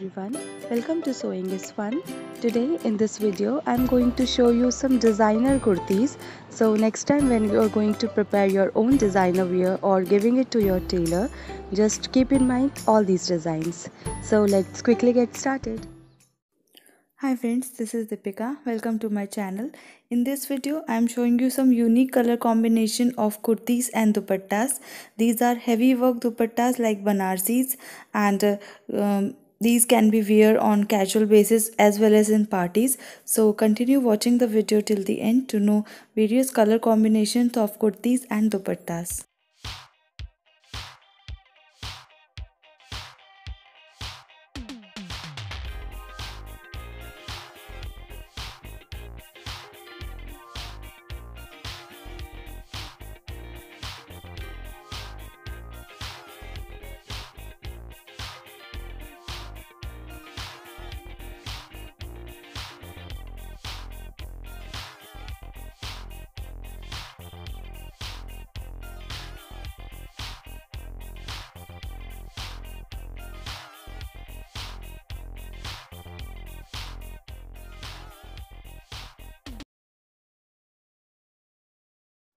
everyone, welcome to Sewing is Fun. Today in this video I'm going to show you some designer kurtis. So next time when you are going to prepare your own designer wear or giving it to your tailor, just keep in mind all these designs. So let's quickly get started. Hi friends, this is Deepika. Welcome to my channel. In this video, I am showing you some unique color combination of kurtis and dupattas. These are heavy work dupattas like Banarsis, and these can be wear on casual basis as well as in parties. So continue watching the video till the end to know various color combinations of kurtis and dupattas.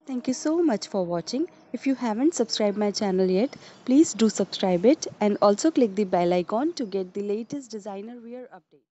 Thank you so much for watching. If you haven't subscribed my channel yet, please do subscribe it and also click the bell icon to get the latest designer wear update.